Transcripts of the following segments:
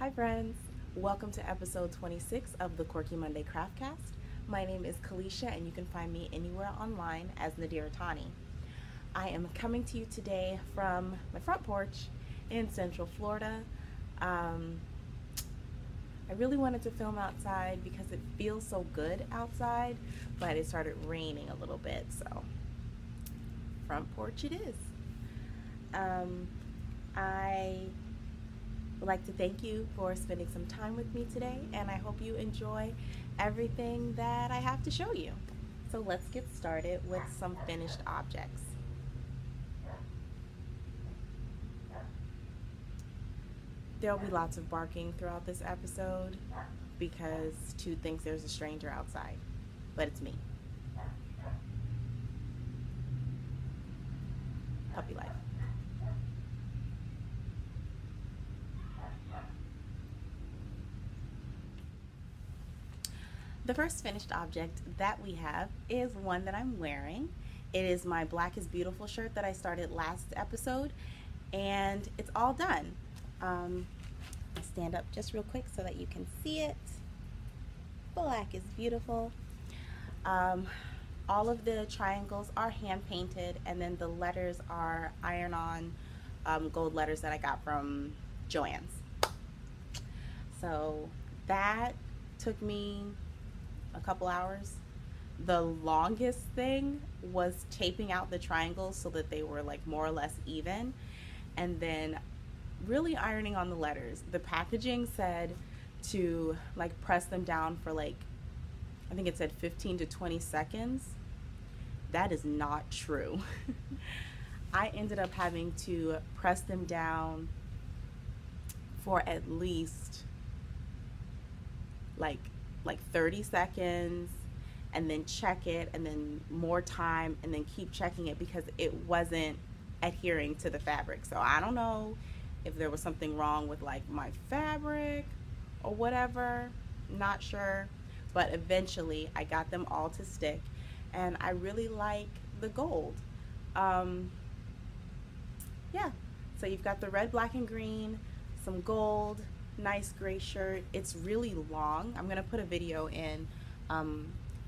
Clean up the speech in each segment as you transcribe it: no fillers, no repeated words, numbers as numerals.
Hi friends, welcome to episode 26 of the Quirky Monday Craftcast. My name is Kalisha and you can find me anywhere online as Nadir Tani. I am coming to you today from my front porch in Central Florida. I really wanted to film outside because it feels so good outside, but it started raining a little bit, so front porch it is. I would like to thank you for spending some time with me today, and I hope you enjoy everything that I have to show you. So let's get started with some finished objects. There'll be lots of barking throughout this episode because Toot thinks there's a stranger outside, but it's me. Puppy life. The first finished object that we have is one that I'm wearing. It is my Black is Beautiful shirt that I started last episode, and it's all done. I'll stand up just real quick so that you can see it. Black is Beautiful. All of the triangles are hand painted, and then the letters are iron-on gold letters that I got from Joann's. So that took me a couple hours. The longest thing was taping out the triangles so that they were like more or less even, and then really ironing on the letters. The packaging said to like press them down for like, I think it said 15 to 20 seconds. That is not true. I ended up having to press them down for at least like 30 seconds, and then check it, and then more time, and then keep checking it because it wasn't adhering to the fabric. So I don't know if there was something wrong with like my fabric or whatever, not sure, but eventually I got them all to stick, and I really like the gold. Yeah, so you've got the red, black, and green, some gold, nice gray shirt. It's really long. I'm gonna put a video in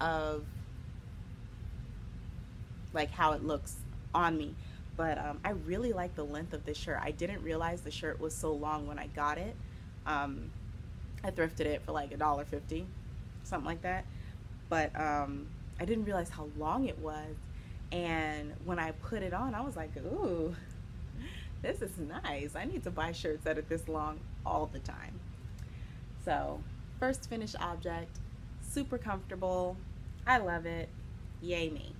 of like how it looks on me, but I really like the length of this shirt. I didn't realize the shirt was so long when I got it. I thrifted it for like $1.50, something like that, but I didn't realize how long it was, and when I put it on I was like, ooh, this is nice. I need to buy shirts that are this long all the time. So first finished object, super comfortable. I love it. Yay me.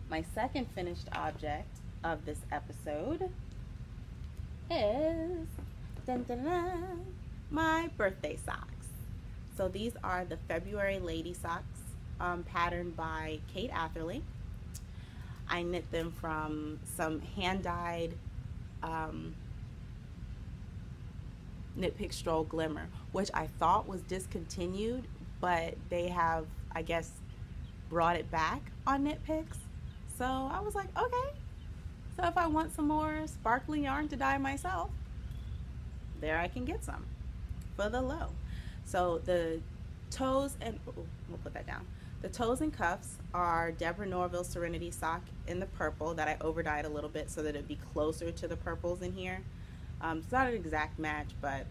My second finished object of this episode is dun, dun, dun, my birthday socks. So these are the February Lady Socks, patterned by Kate Atherley. I knit them from some hand-dyed Knit Pick Stroll Glimmer, which I thought was discontinued, but they have, I guess, brought it back on Knit Picks. So I was like, okay, so if I want some more sparkly yarn to dye myself, there I can get some for the low. So the toes and, we'll put that down. The toes and cuffs are Deborah Norville Serenity sock in the purple that I over-dyed a little bit so that it'd be closer to the purples in here. It's not an exact match, but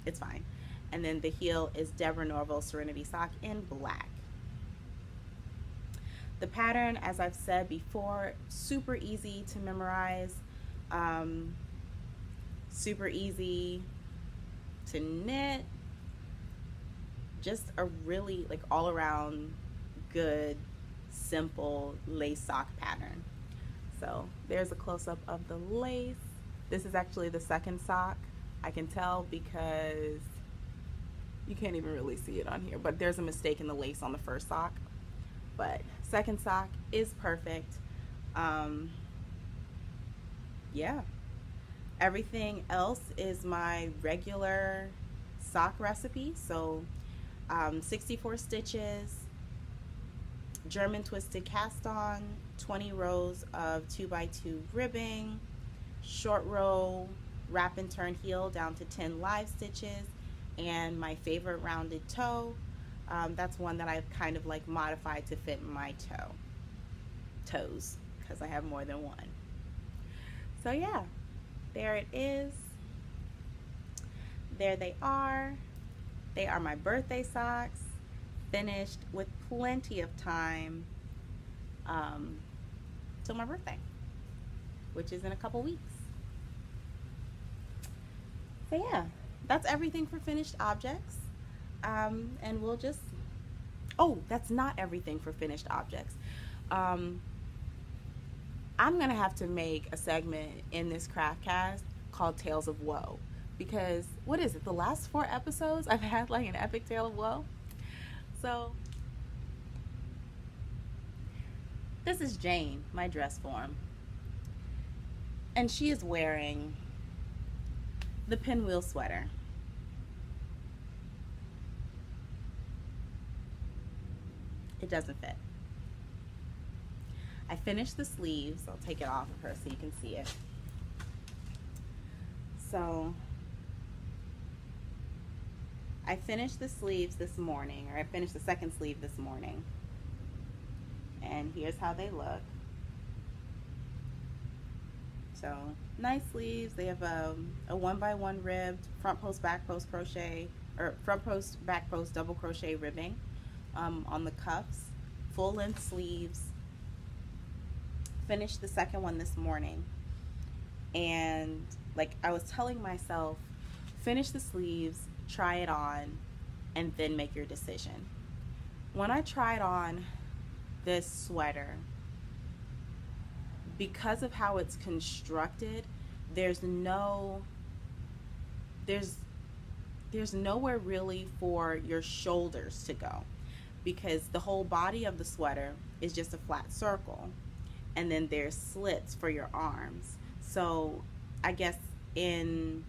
it's fine. And then the heel is Deborah Norville Serenity sock in black. The pattern, as I've said before, super easy to memorize, super easy to knit, just a really like all-around good, simple lace sock pattern. So there's a close-up of the lace. This is actually the second sock. I can tell because you can't even really see it on here, but there's a mistake in the lace on the first sock. But second sock is perfect. Yeah. Everything else is my regular sock recipe. So 64 stitches, German twisted cast on, 20 rows of 2x2 ribbing, short row wrap and turn heel down to 10 live stitches, and my favorite rounded toe. That's one that I've kind of like modified to fit my toes, because I have more than one. So yeah, there it is. There they are. They are my birthday socks, finished with plenty of time till my birthday, which is in a couple weeks. So yeah, that's everything for finished objects. And we'll just, oh, that's not everything for finished objects. I'm gonna have to make a segment in this Craftcast called Tales of Woe, because what is it, the last 4 episodes I've had like an epic tale of woe. So this is Jane, my dress form, and she is wearing the pinwheel sweater. It doesn't fit. I finished the sleeves. I'll take it off of her so you can see it. So I finished the sleeves this morning, or I finished the second sleeve this morning. And here's how they look. So nice sleeves. They have a 1x1 ribbed front post back post crochet, or front post back post double crochet ribbing on the cuffs. Full length sleeves. Finished the second one this morning, and like I was telling myself, finish the sleeves, try it on, and then make your decision. When I tried on this sweater, because of how it's constructed, there's nowhere really for your shoulders to go, because the whole body of the sweater is just a flat circle, and then there's slits for your arms. So I guess in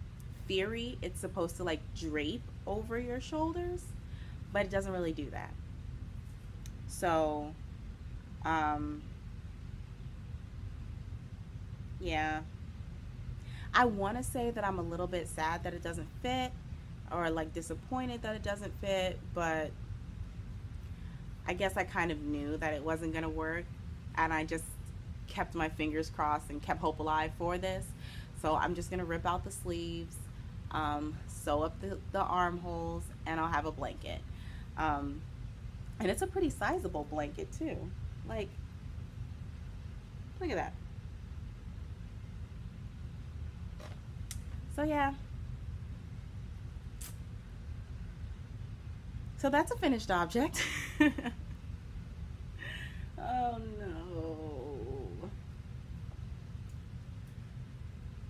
theory it's supposed to like drape over your shoulders, but it doesn't really do that. So yeah, I want to say that I'm a little bit sad that it doesn't fit, or like disappointed that it doesn't fit, but I guess I kind of knew that it wasn't gonna work, and I just kept my fingers crossed and kept hope alive for this. So I'm just gonna rip out the sleeves, sew up the armholes, and I'll have a blanket. And it's a pretty sizable blanket too. Like, look at that. So yeah. So that's a finished object. Oh no.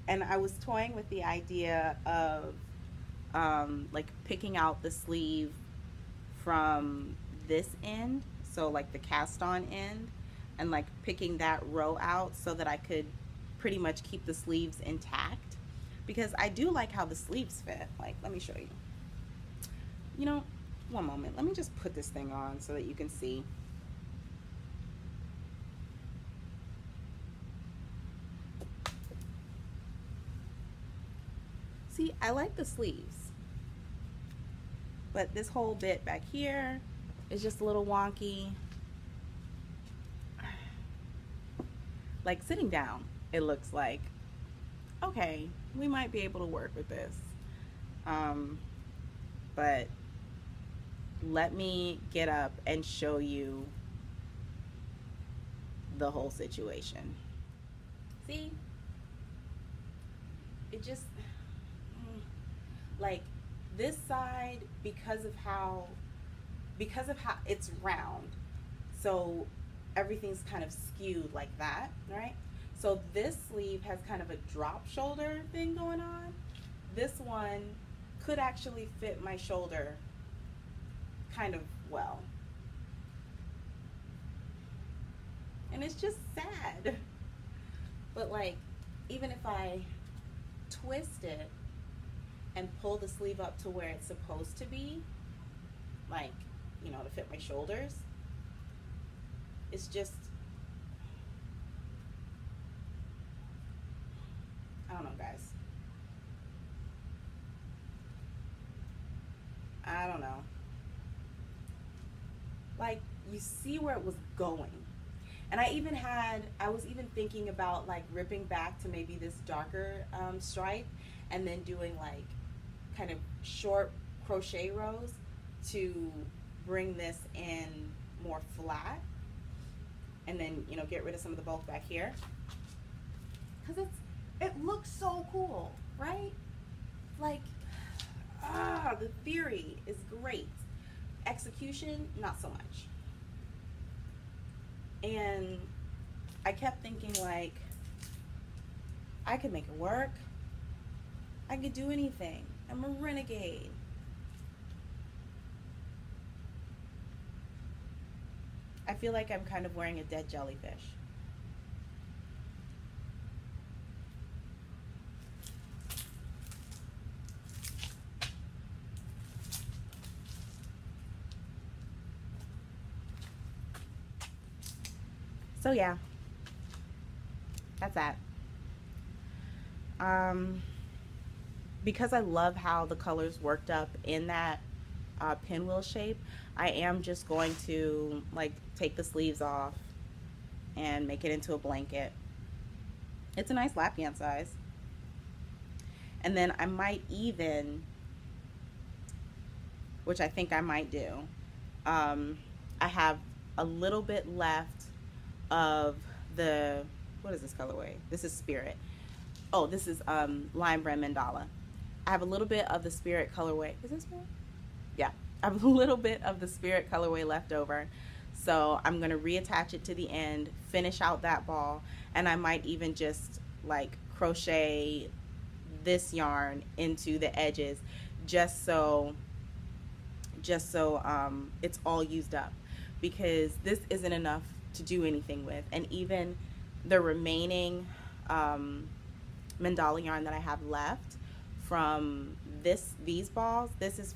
And I was toying with the idea of like picking out the sleeve from this end, so like the cast on end, and like picking that row out so that I could pretty much keep the sleeves intact, because I do like how the sleeves fit. Like, let me show you. You know, one moment, let me just put this thing on so that you can see. See, I like the sleeves, but this whole bit back here is just a little wonky. Like, sitting down, it looks like, okay, we might be able to work with this. But let me get up and show you the whole situation. See? It just, like, this side, because of how it's round, so everything's kind of skewed like that, right? So this sleeve has kind of a drop shoulder thing going on. This one could actually fit my shoulder kind of well. And it's just sad. But like, even if I twist it and pull the sleeve up to where it's supposed to be, like, you know, to fit my shoulders, it's just, I don't know, guys. I don't know. Like, you see where it was going. And I was even thinking about like ripping back to maybe this darker stripe and then doing like kind of short crochet rows to bring this in more flat, and then, you know, get rid of some of the bulk back here, because it looks so cool, right? Like, the theory is great, execution not so much. And I kept thinking, like, I could make it work. I could do anything. I'm a renegade. I feel like I'm kind of wearing a dead jellyfish. So yeah, that's that. Because I love how the colors worked up in that pinwheel shape, I am just going to like take the sleeves off and make it into a blanket. It's a nice lap band size. And then I might even, which I think I might do, I have a little bit left of the, what is this colorway? This is Spirit. Oh, this is Lime Brand Mandala. I have a little bit of the Spirit colorway. Is this Spirit? Yeah, I have a little bit of the Spirit colorway left over. So I'm going to reattach it to the end, finish out that ball, and I might even just like crochet this yarn into the edges just so it's all used up, because this isn't enough to do anything with. And even the remaining mandala yarn that I have left from these balls, this is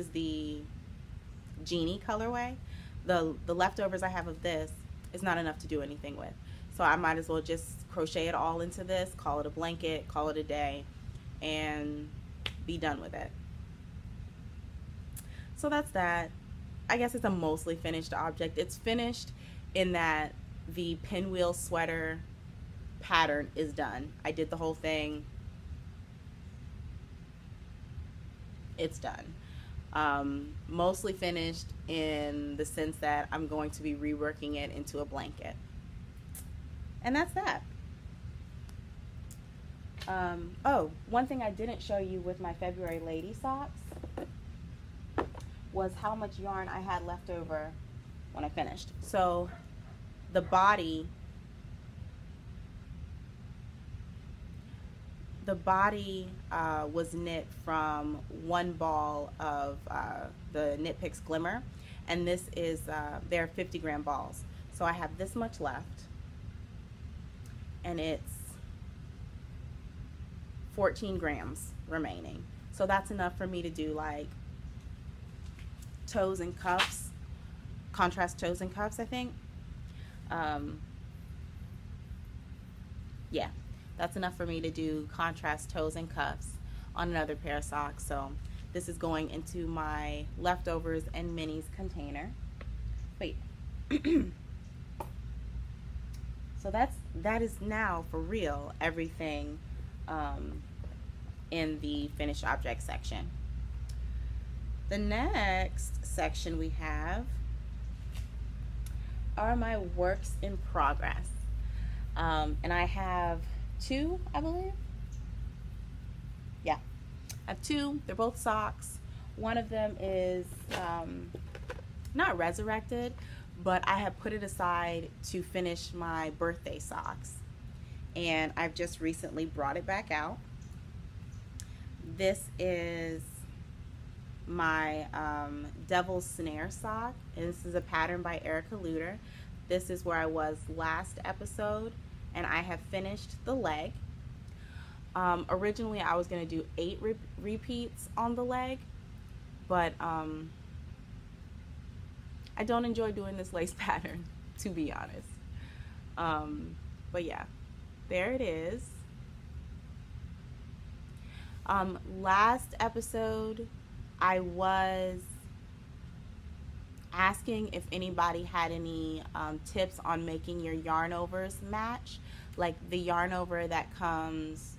the Genie colorway. The leftovers I have of this is not enough to do anything with, so I might as well just crochet it all into this, call it a blanket, call it a day, and be done with it. So that's that. I guess it's a mostly finished object. It's finished in that the pinwheel sweater pattern is done. I did the whole thing. It's done. Mostly finished in the sense that I'm going to be reworking it into a blanket. And that's that. Oh, one thing I didn't show you with my February lady socks was how much yarn I had left over when I finished. So the body was knit from one ball of the Knit Picks Glimmer, and this is they're 50-gram balls. So I have this much left, and it's 14 grams remaining. So that's enough for me to do like toes and cuffs, contrast toes and cuffs, I think. Yeah, that's enough for me to do contrast toes and cuffs on another pair of socks. So this is going into my leftovers and minis container. Wait. So that is now for real everything in the finished object section. The next section we have are my works in progress. And I have two, I believe. Yeah, I have two. They're both socks. One of them is not resurrected, but I have put it aside to finish my birthday socks. And I've just recently brought it back out. This is my Devil's Snare sock, and this is a pattern by Erica Luter. This is where I was last episode, and I have finished the leg. Originally I was going to do 8 repeats on the leg, but I don't enjoy doing this lace pattern, to be honest. But yeah, there it is. Last episode, I was asking if anybody had any tips on making your yarn overs match. Like the yarn over that comes,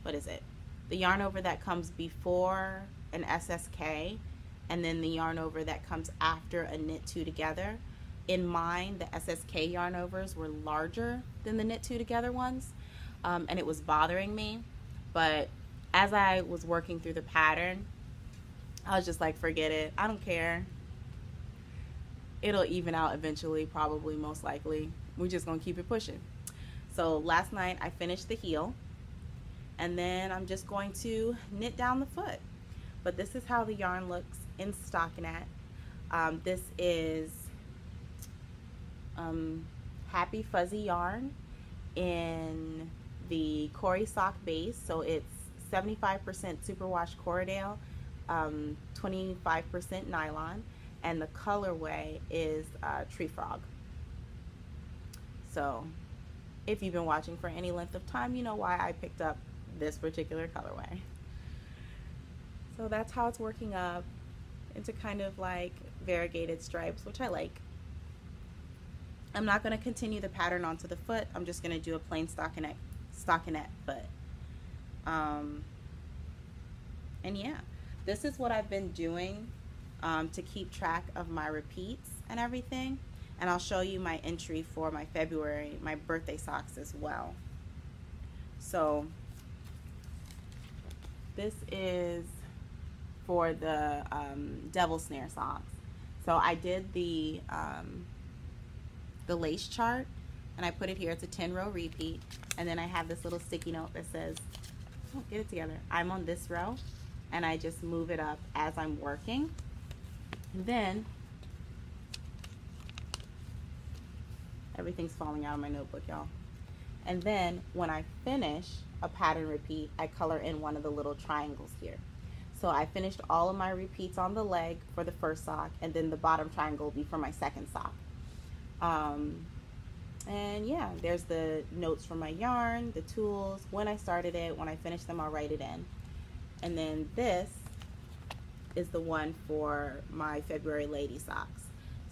what is it? The yarn over that comes before an SSK, and then the yarn over that comes after a knit two together. In mine, the SSK yarn overs were larger than the knit two together ones, and it was bothering me. But as I was working through the pattern, I was just like, forget it. I don't care. It'll even out eventually, probably, most likely. We're just going to keep it pushing. So last night I finished the heel, and then I'm just going to knit down the foot. But this is how the yarn looks in stockinette. This is Happy Fuzzy yarn in the Cory sock base. So it's 75% superwash Corriedale, 25% nylon, and the colorway is Tree Frog. So if you've been watching for any length of time, you know why I picked up this particular colorway. So that's how it's working up into kind of like variegated stripes, which I like. I'm not going to continue the pattern onto the foot. I'm just going to do a plain stockinette foot. And yeah, this is what I've been doing to keep track of my repeats and everything. And I'll show you my entry for my February, my birthday socks as well. So this is for the devil snare socks. So I did the lace chart, and I put it here. It's a 10-row repeat, and then I have this little sticky note that says, oh, get it together, I'm on this row, and I just move it up as I'm working. And then everything's falling out of my notebook, y'all. And then when I finish a pattern repeat, I color in one of the little triangles here. So I finished all of my repeats on the leg for the first sock, and then the bottom triangle will be for my second sock. And yeah, there's the notes from my yarn, the tools, when I started it, when I finish them, I'll write it in. And then this is the one for my February lady socks.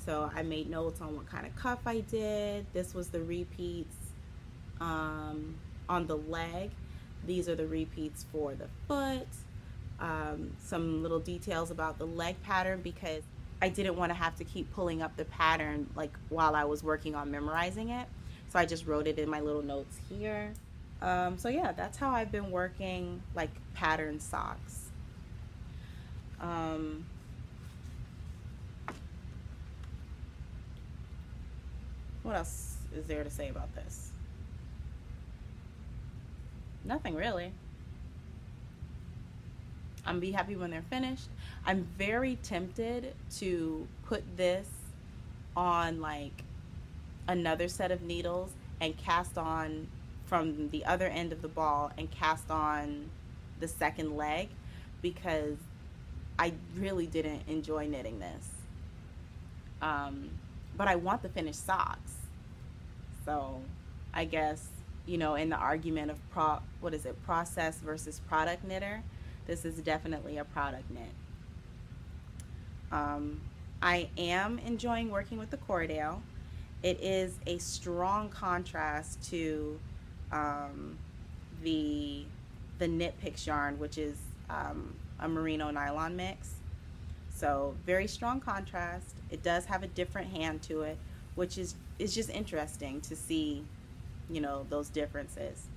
So I made notes on what kind of cuff I did. This was the repeats on the leg. These are the repeats for the foot. Some little details about the leg pattern, because I didn't want to have to keep pulling up the pattern like while I was working on memorizing it. So I just wrote it in my little notes here. So yeah, that's how I've been working like pattern socks. What else is there to say about this? Nothing really. I'm be happy when they're finished. I'm very tempted to put this on like another set of needles and cast on from the other end of the ball and cast on the second leg, because I really didn't enjoy knitting this. But I want the finished socks. So I guess, you know, in the argument of process versus product knitter, this is definitely a product knit. I am enjoying working with the Corriedale. It is a strong contrast to the Knit Picks yarn, which is a merino nylon mix. So very strong contrast. It does have a different hand to it, which is just interesting to see, you know, those differences.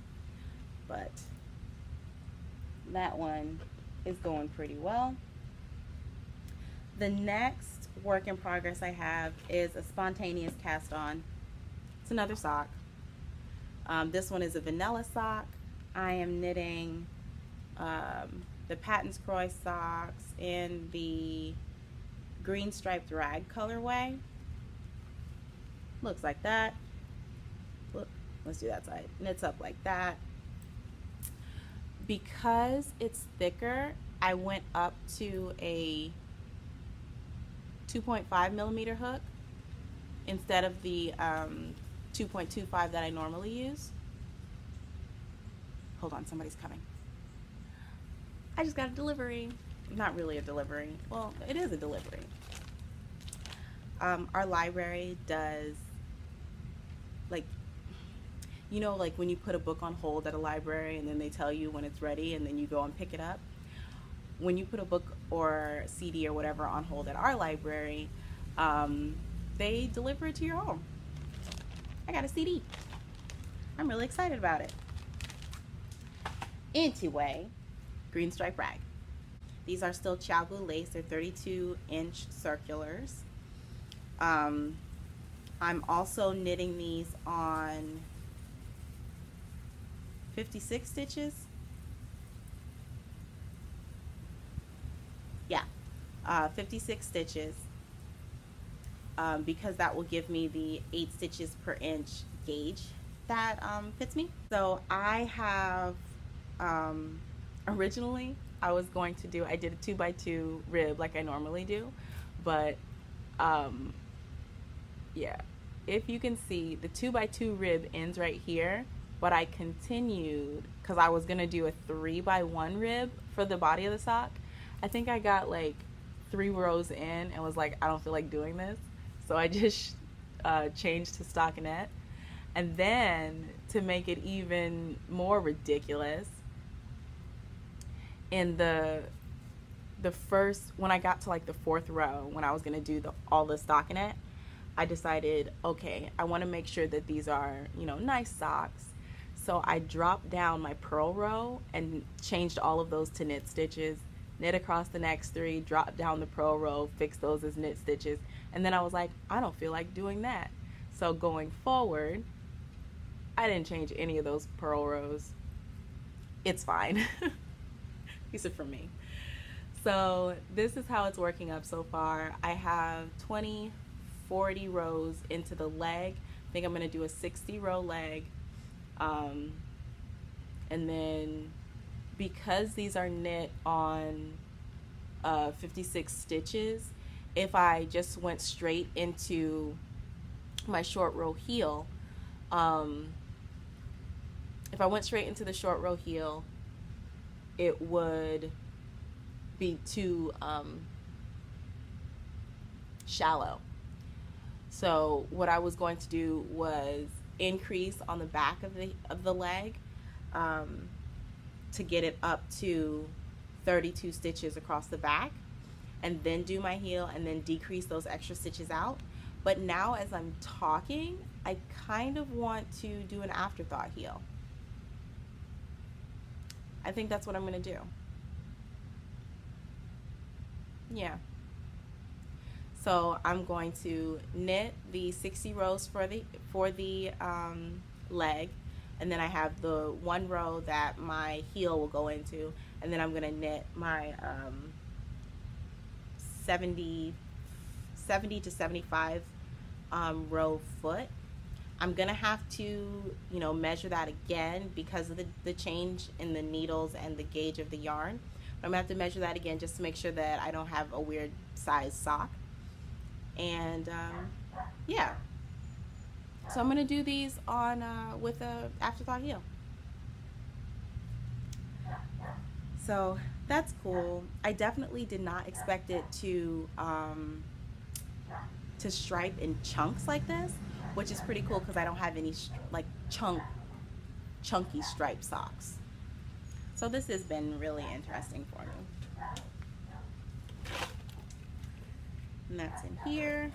But that one is going pretty well. The next work in progress I have is a spontaneous cast on. It's another sock. This one is a vanilla sock. I am knitting the Patton's Croix socks in the green striped rag colorway. Looks like that. Look, let's do that side. Knits up like that. Because it's thicker, I went up to a 2.5 millimeter hook instead of the 2.25 that I normally use. Hold on, somebody's coming. I just got a delivery. Not really a delivery. Well, it is a delivery. Our library does, like, you know, like when you put a book on hold at a library and then they tell you when it's ready and then you go and pick it up. When you put a book or CD or whatever on hold at our library, they deliver it to your home. I got a CD. I'm really excited about it. Anyway, green stripe rag. These are still chow glue lace. They're 32-inch circulars. I'm also knitting these on 56 stitches. Yeah, 56 stitches, because that will give me the 8 stitches per inch gauge that fits me. So I have, originally I was going to do, I did a 2x2 rib like I normally do, but yeah, if you can see, the 2x2 rib ends right here, but I continued because I was gonna do a 3x1 rib for the body of the sock. I think I got like 3 rows in and was like, I don't feel like doing this, so I just changed to stockinette. And then to make it even more ridiculous, in the first, when I got to like the 4th row, when I was gonna do all the stockinette, I decided, okay, I want to make sure that these are, you know, nice socks. So I dropped down my purl row and changed all of those to knit stitches, knit across the next 3, drop down the purl row, fix those as knit stitches, and then I was like, I don't feel like doing that. So going forward, I didn't change any of those purl rows. It's fine. These are for me. So this is how it's working up so far. I have 40 rows into the leg. I think I'm going to do a 60 row leg. And then because these are knit on 56 stitches, if I just went straight into my short row heel, if I went straight into the short row heel, it would be too shallow. So what I was going to do was increase on the back of the leg to get it up to 32 stitches across the back, and then do my heel and then decrease those extra stitches out. But now as I'm talking, I kind of want to do an afterthought heel. I think that's what I'm going to do. Yeah. So I'm going to knit the 60 rows for the leg, and then I have the 1 row that my heel will go into, and then I'm going to knit my 70 to 75 row foot. I'm gonna have to, you know, measure that again because of the change in the needles and the gauge of the yarn. But I'm gonna have to measure that again just to make sure that I don't have a weird size sock. And yeah, so I'm gonna do these on with a afterthought heel. So that's cool. I definitely did not expect it to stripe in chunks like this, which is pretty cool because I don't have any like chunky stripe socks. So this has been really interesting for me. And that's in here.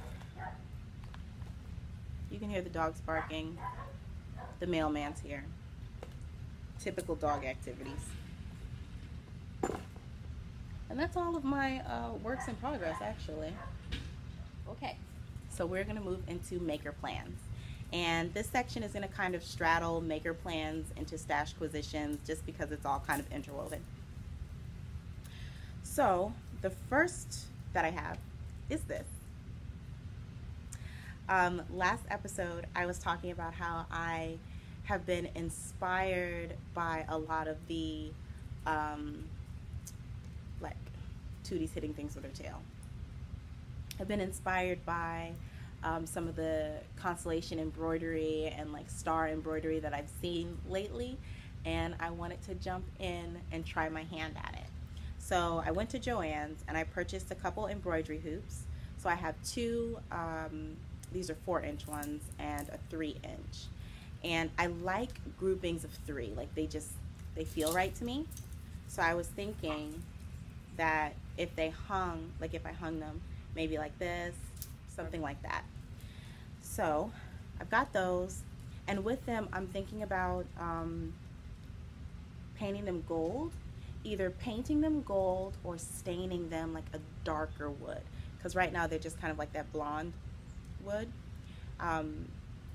You can hear the dogs barking. The mailman's here. Typical dog activities. And that's all of my works in progress, actually. Okay, so we're gonna move into maker plans. And this section is gonna kind of straddle maker plans into stash acquisitions just because it's all kind of interwoven. So the first that I have is this. Last episode, I was talking about how I have been inspired by a lot of the like Tootie's hitting things with her tail. I've been inspired by some of the constellation embroidery and like star embroidery that I've seen lately, and I wanted to jump in and try my hand at it. So I went to Joann's and I purchased a couple embroidery hoops. So I have two, these are 4-inch ones and a 3-inch. And I like groupings of 3, like they feel right to me. So I was thinking that if they hung, like if I hung them maybe like this, something like that. So I've got those, and with them I'm thinking about painting them gold, either painting them gold or staining them like a darker wood, because right now they're just kind of like that blonde wood.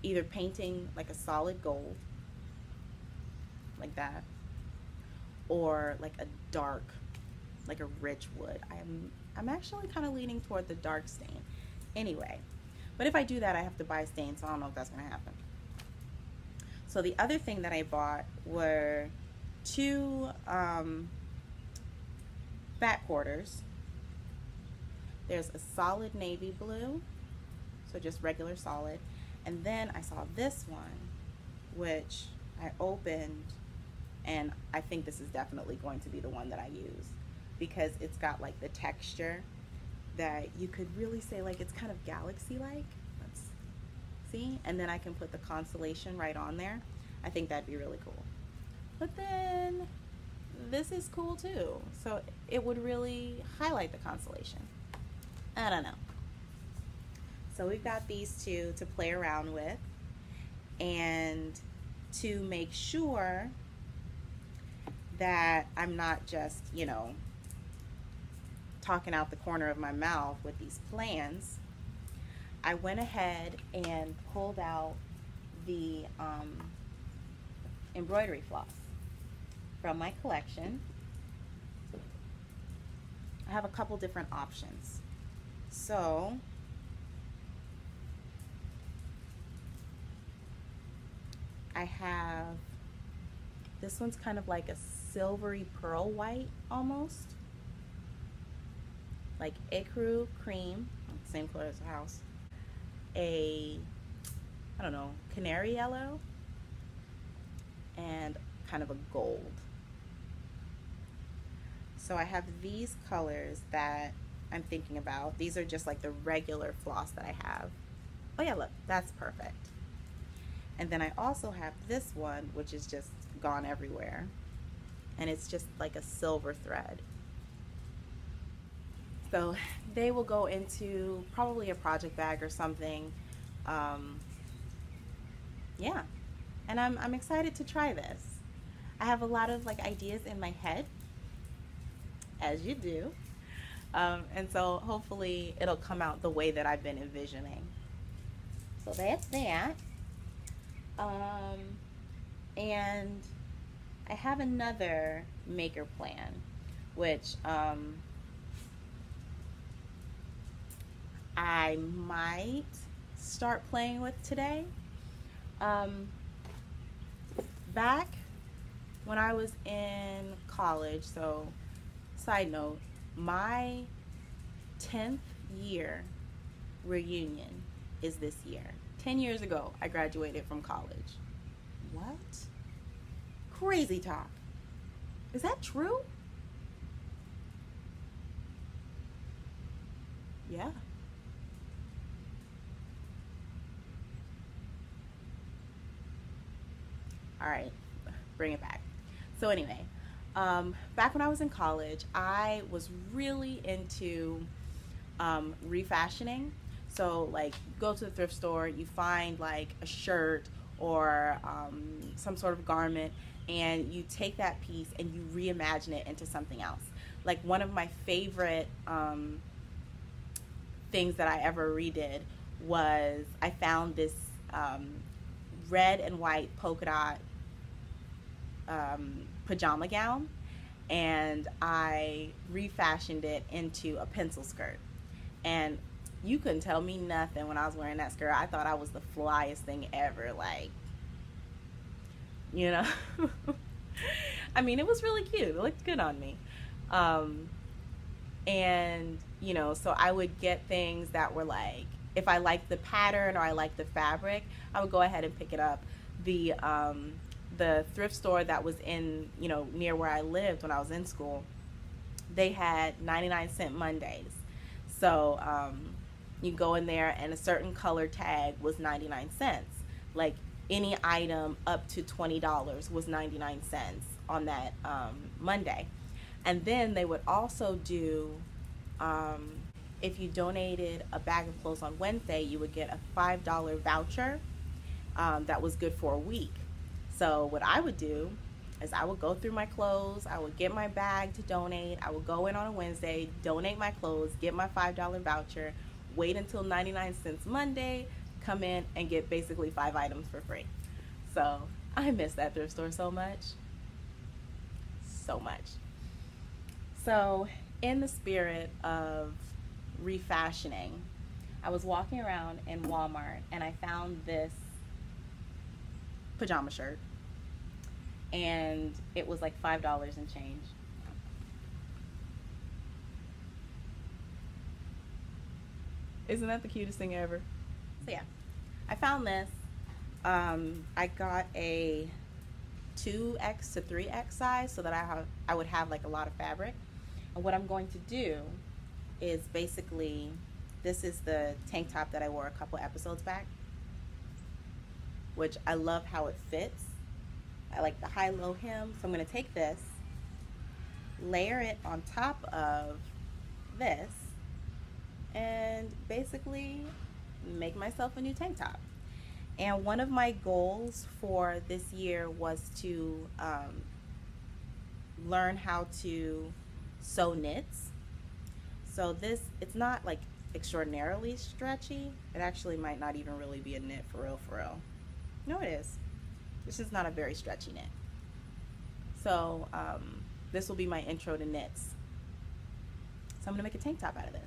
Either painting like a solid gold like that, or like a dark, like a rich wood. I'm actually kind of leaning toward the dark stain anyway, but if I do that I have to buy stain, so I don't know if that's gonna happen. So the other thing that I bought were 2 fat quarters. There's a solid navy blue, so just regular solid, and then I saw this one which I opened, and I think this is definitely going to be the one that I use, because it's got like the texture that you could really say like it's kind of galaxy-like. Let's see, and then I can put the constellation right on there. I think that'd be really cool. But then this is cool too, so it would really highlight the constellation. I don't know. So we've got these 2 to play around with, and to make sure that I'm not just, you know, talking out the corner of my mouth with these plans, I went ahead and pulled out the embroidery floss from my collection. I have a couple different options. So I have, this one's kind of like a silvery pearl white almost, like ecru cream, same color as the house, I don't know, canary yellow, and kind of a gold. So I have these colors that I'm thinking about. These are just like the regular floss that I have. Oh yeah, look, that's perfect. And then I also have this one, which is just gone everywhere, and it's just like a silver thread. So they will go into probably a project bag or something. Yeah, and I'm excited to try this. I have a lot of like ideas in my head, as you do, and so hopefully it'll come out the way that I've been envisioning. So that's that. And I have another maker plan, which I might start playing with today. Back when I was in college, so side note, my 10th year reunion is this year. 10 years ago, I graduated from college. What? Crazy talk. Is that true? Yeah. All right, bring it back. So anyway, back when I was in college, I was really into refashioning. So like, go to the thrift store, you find like a shirt or some sort of garment, and you take that piece and you reimagine it into something else. Like, one of my favorite things that I ever redid was I found this red and white polka dot pajama gown, and I refashioned it into a pencil skirt. And you couldn't tell me nothing when I was wearing that skirt. I thought I was the flyest thing ever, like, you know. I mean, it was really cute. It looked good on me. And, you know, so I would get things that were like, if I liked the pattern or I liked the fabric, I would go ahead and pick it up. The thrift store that was in, you know, near where I lived when I was in school, they had 99-cent Mondays. So you go in there and a certain color tag was 99 cents. Like any item up to $20 was 99 cents on that Monday. And then they would also do, if you donated a bag of clothes on Wednesday, you would get a $5 voucher that was good for a week. So what I would do is I would go through my clothes, I would get my bag to donate, I would go in on a Wednesday, donate my clothes, get my $5 voucher, wait until 99 cents Monday, come in and get basically 5 items for free. So I miss that thrift store so much. So much. So in the spirit of refashioning, I was walking around in Walmart and I found this pajama shirt, and it was like $5 and change. Isn't that the cutest thing ever? So yeah, I found this. I got a 2X to 3X size so that I would have like a lot of fabric. And what I'm going to do is basically, this is the tank top that I wore a couple episodes back, which I love how it fits. I like the high-low hem. So I'm going to take this, layer it on top of this, and basically make myself a new tank top. And one of my goals for this year was to learn how to sew knits. So this, it's not like extraordinarily stretchy. It actually might not even really be a knit for real, for real. No, it is. This is not a very stretchy knit. So this will be my intro to knits. So I'm gonna make a tank top out of this.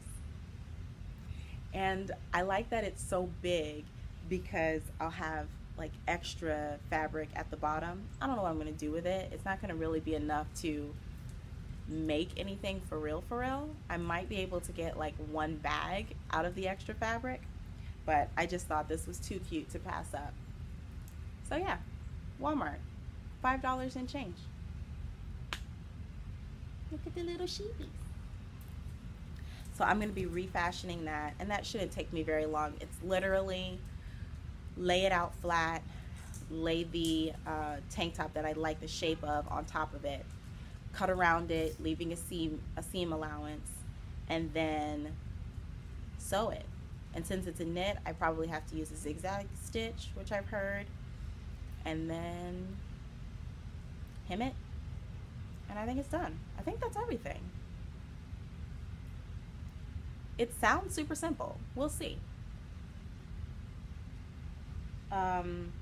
And I like that it's so big because I'll have like extra fabric at the bottom. I don't know what I'm gonna do with it. It's not gonna really be enough to make anything for real, for real. I might be able to get like one bag out of the extra fabric, but I just thought this was too cute to pass up. So yeah, Walmart, $5 and change. Look at the little sheepies. So I'm going to be refashioning that, and that shouldn't take me very long. It's literally lay it out flat, lay the tank top that I like the shape of on top of it, cut around it, leaving a seam allowance, and then sew it. And since it's a knit, I probably have to use a zigzag stitch, which I've heard, and then hem it, and I think it's done. I think that's everything. It sounds super simple. We'll see. And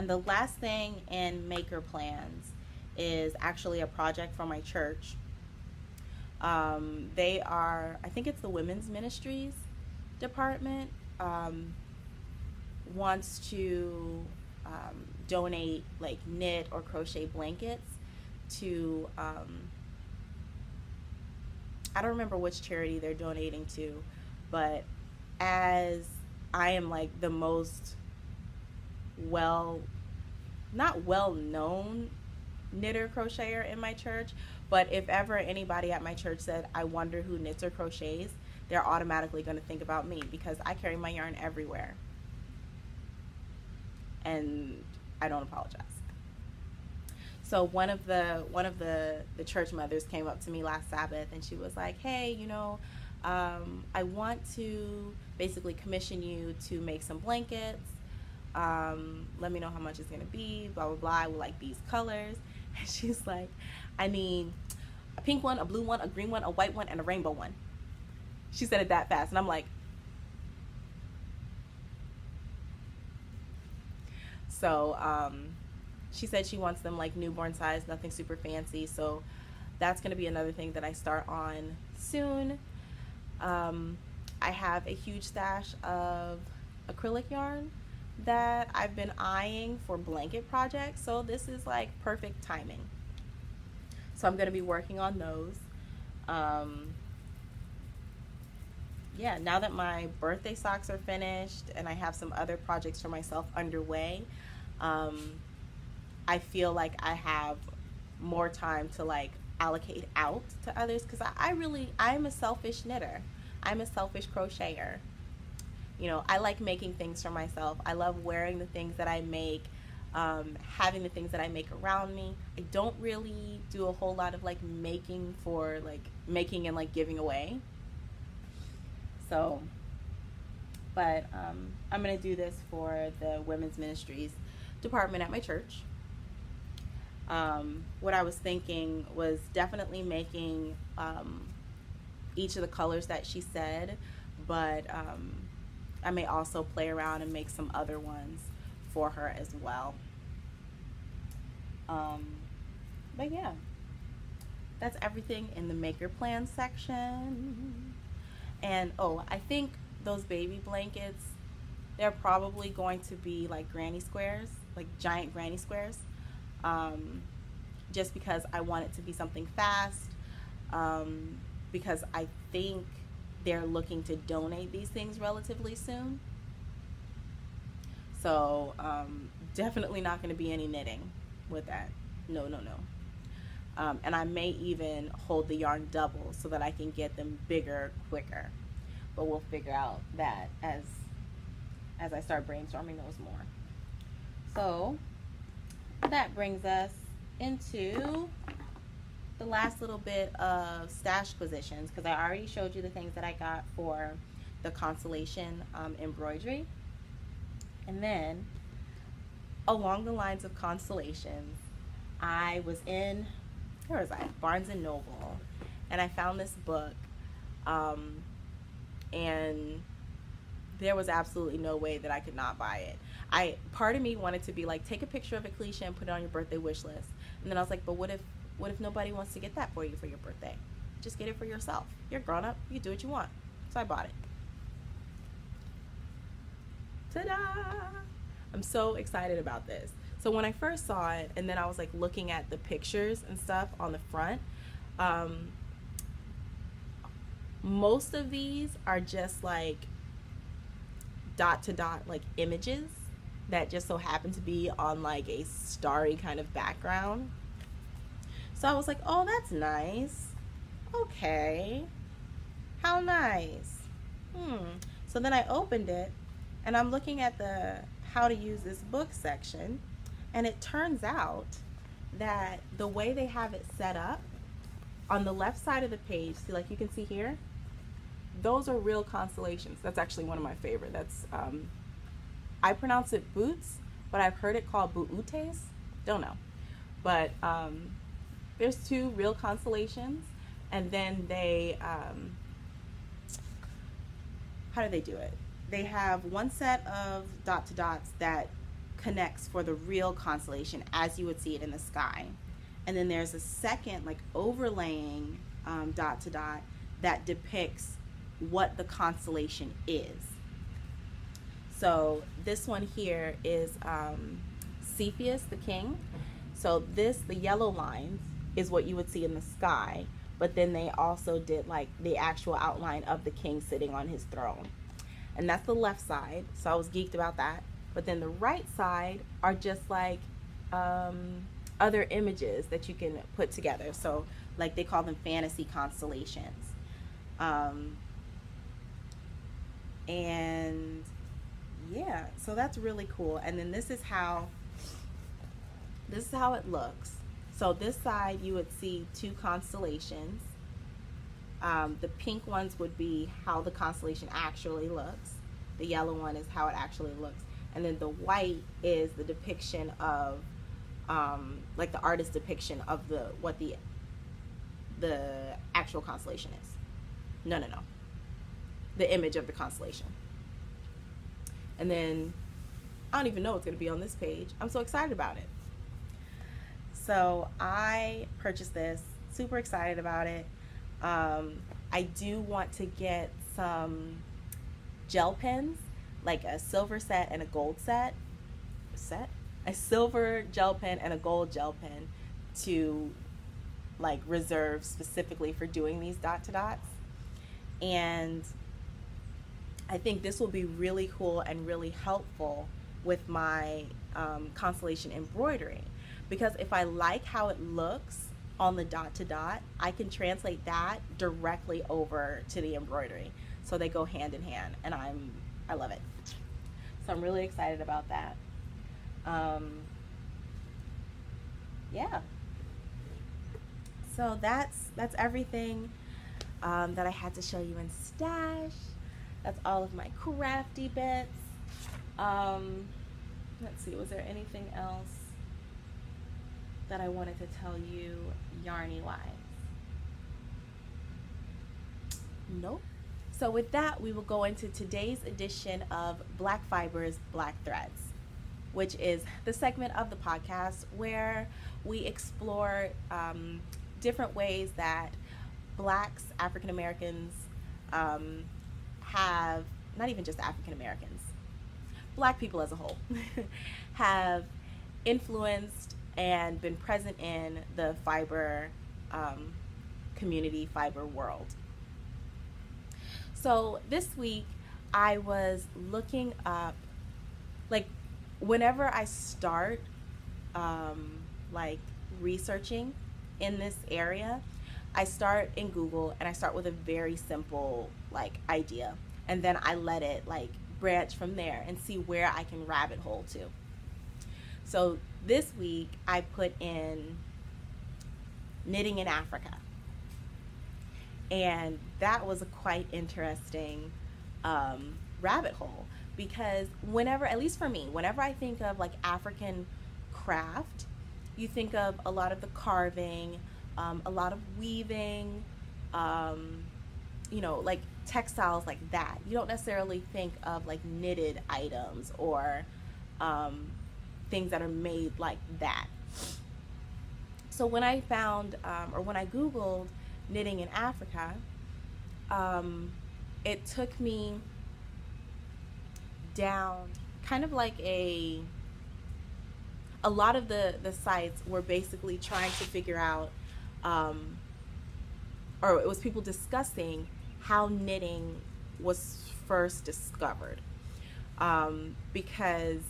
the last thing in maker plans is actually a project from my church. They are, I think it's the women's ministries department, wants to donate like knit or crochet blankets to, I don't remember which charity they're donating to, but as I am like the most not well-known knitter crocheter in my church, but if ever anybody at my church said, I wonder who knits or crochets, they're automatically going to think about me because I carry my yarn everywhere. And I don't apologize. So one of the church mothers came up to me last Sabbath and she was like, hey, you know, I want to basically commission you to make some blankets. Let me know how much it's gonna be, blah blah blah. I would like these colors. And she's like, I need a pink one, a blue one, a green one, a white one, and a rainbow one. She said it that fast, and I'm like, so she said she wants them like newborn size, nothing super fancy. So that's gonna be another thing that I start on soon. I have a huge stash of acrylic yarn that I've been eyeing for blanket projects, so this is like perfect timing. So I'm going to be working on those. Yeah, now that my birthday socks are finished and I have some other projects for myself underway, I feel like I have more time to like allocate out to others, because I'm a selfish knitter. I'm a selfish crocheter. You know, I like making things for myself. I love wearing the things that I make, having the things that I make around me. I don't really do a whole lot of like making and like giving away. So, but I'm going to do this for the women's ministries department at my church. What I was thinking was definitely making each of the colors that she said, but I may also play around and make some other ones for her as well. But yeah, that's everything in the maker plan section. And oh, I think those baby blankets, they're probably going to be like granny squares, like giant granny squares, just because I want it to be something fast, because I think they're looking to donate these things relatively soon. So definitely not going to be any knitting with that. No. And I may even hold the yarn double so that I can get them bigger quicker. But we'll figure out that as I start brainstorming those more. So that brings us into the last little bit of stash positions, because I already showed you the things that I got for the constellation embroidery. And then along the lines of constellations, I was in, where was I? Barnes and Noble, and I found this book, and there was absolutely no way that I could not buy it. Part of me wanted to be like, take a picture of a cliche and put it on your birthday wish list. And then I was like, but what if nobody wants to get that for you for your birthday? Just get it for yourself. You're grown up, you do what you want. So I bought it. Ta-da! I'm so excited about this. So when I first saw it, and then I was like looking at the pictures and stuff on the front, most of these are just like dot to dot like images that just so happen to be on like a starry kind of background. So I was like, oh, that's nice. Okay, how nice. So then I opened it, and I'm looking at the how to use this book section, and it turns out that the way they have it set up, on the left side of the page, see, like you can see here, those are real constellations. That's actually one of my favorite. That's I pronounce it boots, but I've heard it called buutes. Don't know. But there's 2 real constellations, and then they how do they do it? They have one set of dot to dots that connects for the real constellation as you would see it in the sky, and then there's a second like overlaying dot to dot that depicts what the constellation is. So this one here is Cepheus the king. So the yellow lines is what you would see in the sky, but then they also did like the actual outline of the king sitting on his throne. And that's the left side, so I was geeked about that. But then the right side are just like other images that you can put together. So like they call them fantasy constellations. And yeah, so that's really cool. And then this is how it looks. So this side you would see 2 constellations. The pink ones would be how the constellation actually looks. The yellow one is how it actually looks. And then the white is the depiction of, like the artist's depiction of what the actual constellation is. No. The image of the constellation. And then, I don't even know what's going to be on this page. I'm so excited about it. So I purchased this, super excited about it. I do want to get some gel pens, like a silver set and a gold set. A silver gel pen and a gold gel pen to like reserve specifically for doing these dot to dots. And I think this will be really cool and really helpful with my constellation embroidery, because if I like how it looks on the dot to dot, I can translate that directly over to the embroidery. So they go hand in hand, and I love it. So I'm really excited about that. Yeah. So that's everything that I had to show you in stash. That's all of my crafty bits. Let's see, was there anything else that I wanted to tell you yarny wise? Nope. So with that, we will go into today's edition of Black Fibers, Black Threads, which is the segment of the podcast where we explore different ways that Blacks, African Americans, have, not even just African Americans, Black people as a whole, have influenced and been present in the fiber community, fiber world. So this week I was looking up, like whenever I start like researching in this area, I start in Google and I start with a very simple like idea, and then I let it like branch from there and see where I can rabbit hole to. So this week I put in knitting in Africa, and that was a quite interesting rabbit hole, because whenever, at least for me, whenever I think of like African craft, you think of a lot of the carving, a lot of weaving, you know, like textiles like that. You don't necessarily think of like knitted items or things that are made like that. So when I found, or when I Googled knitting in Africa, it took me down kind of like a lot of the sites were basically trying to figure out, or it was people discussing how knitting was first discovered, because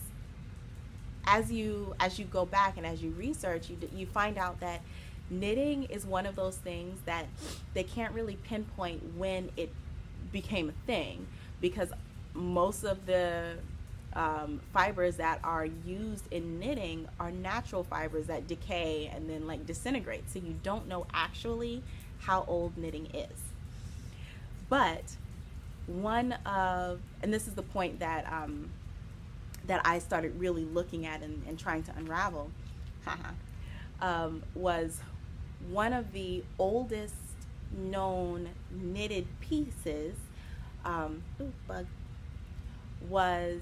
as you go back and as you research, you find out that knitting is one of those things that they can't really pinpoint when it became a thing, because most of the fibers that are used in knitting are natural fibers that decay and then like disintegrate, so you don't know actually how old knitting is. But one of, and this is the point that that I started really looking at and trying to unravel, was one of the oldest known knitted pieces, was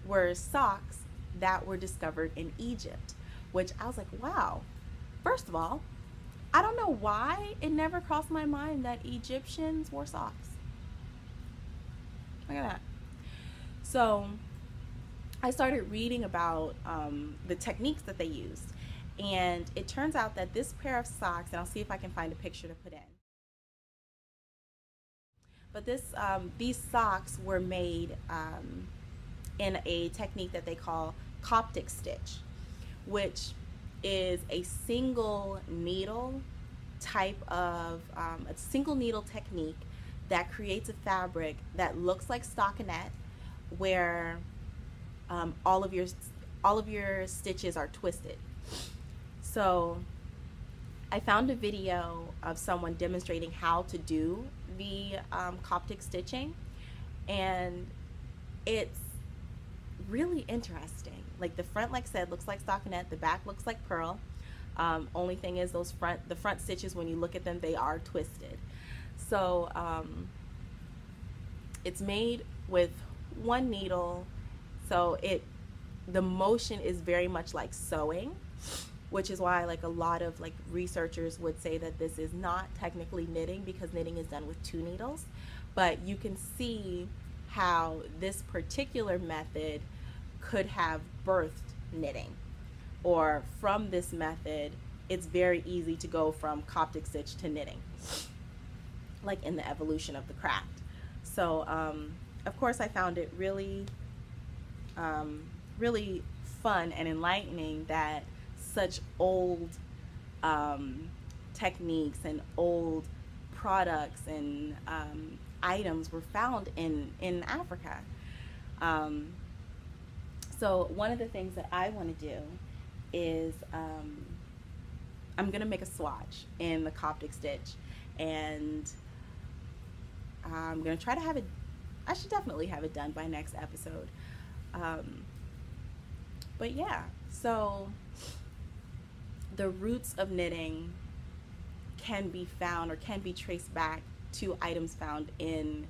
were socks that were discovered in Egypt, which I was like, wow. First of all, I don't know why it never crossed my mind that Egyptians wore socks. Look at that. So I started reading about the techniques that they used, and it turns out that this pair of socks, and I'll see if I can find a picture to put in, but these socks were made in a technique that they call Coptic stitch, which is a single needle type of, a single needle technique that creates a fabric that looks like stockinette, where all of your stitches are twisted. So I found a video of someone demonstrating how to do the Coptic stitching, and it's really interesting. Like the front, like I said, looks like stockinette, the back looks like pearl. Only thing is the front stitches, when you look at them, they are twisted. So it's made with one needle, so the motion is very much like sewing, which is why like a lot of like researchers would say that this is not technically knitting, because knitting is done with two needles. But you can see how this particular method could have birthed knitting, or from this method it's very easy to go from Coptic stitch to knitting, like in the evolution of the craft. So of course I found it really really fun and enlightening that such old techniques and old products and items were found in Africa. So one of the things that I want to do is I'm going to make a swatch in the Coptic stitch, and I'm going to try to have it, I should definitely have it done by next episode. But yeah, so the roots of knitting can be found or can be traced back to items found in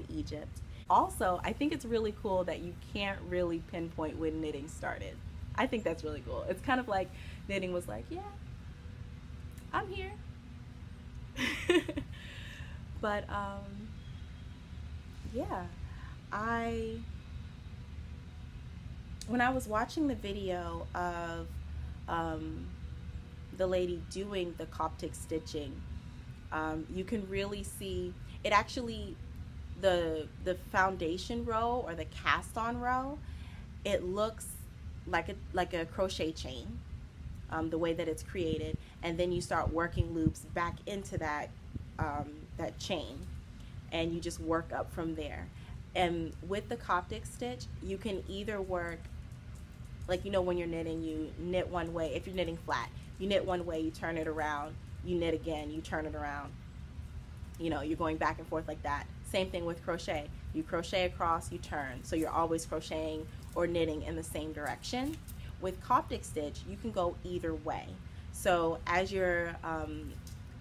Egypt. Also, I think it's really cool that you can't really pinpoint when knitting started. I think that's really cool. It's kind of like knitting was like, yeah, I'm here. But yeah, when I was watching the video of the lady doing the Coptic stitching, you can really see it actually, the foundation row or the cast on row, it looks like a crochet chain, the way that it's created, and then you start working loops back into that that chain, and you just work up from there. And with the Coptic stitch, you can either work, like, you know, when you're knitting, you knit one way. If you're knitting flat, you knit one way, you turn it around, you knit again, you turn it around. You know, you're going back and forth like that. Same thing with crochet. You crochet across, you turn. So you're always crocheting or knitting in the same direction. With Coptic stitch, you can go either way. So as you're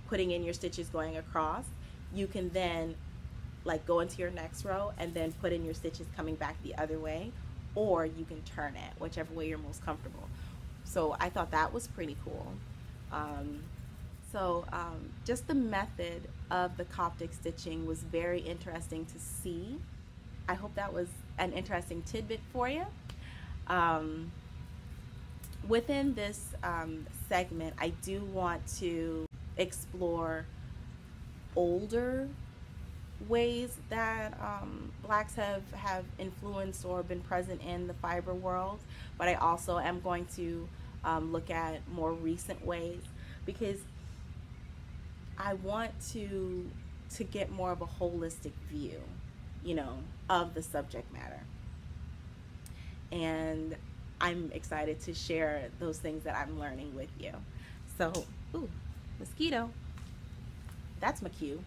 putting in your stitches going across, you can then like go into your next row and then put in your stitches coming back the other way, or you can turn it, whichever way you're most comfortable. So I thought that was pretty cool. Just the method of the Coptic stitching was very interesting to see. I hope that was an interesting tidbit for you. Within this segment, I do want to explore older ways that blacks have influenced or been present in the fiber world, but I also am going to look at more recent ways, because I want to get more of a holistic view, you know, of the subject matter. And I'm excited to share those things that I'm learning with you. So, ooh, mosquito. That's my cue.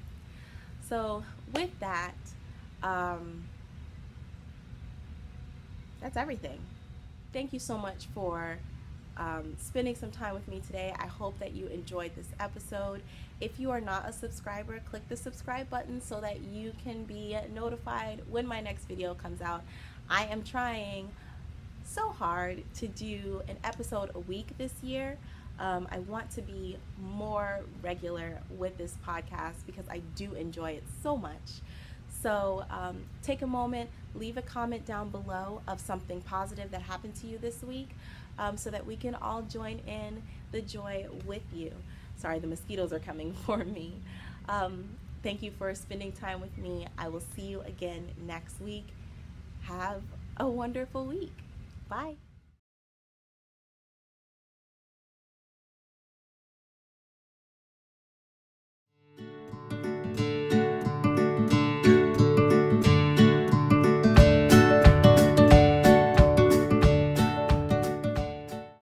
So with that, that's everything. Thank you so much for spending some time with me today. I hope that you enjoyed this episode. If you are not a subscriber, click the subscribe button so that you can be notified when my next video comes out. I am trying so hard to do an episode a week this year. I want to be more regular with this podcast because I do enjoy it so much. So take a moment, leave a comment down below of something positive that happened to you this week, so that we can all join in the joy with you. Sorry, the mosquitoes are coming for me. Thank you for spending time with me. I will see you again next week. Have a wonderful week. Bye.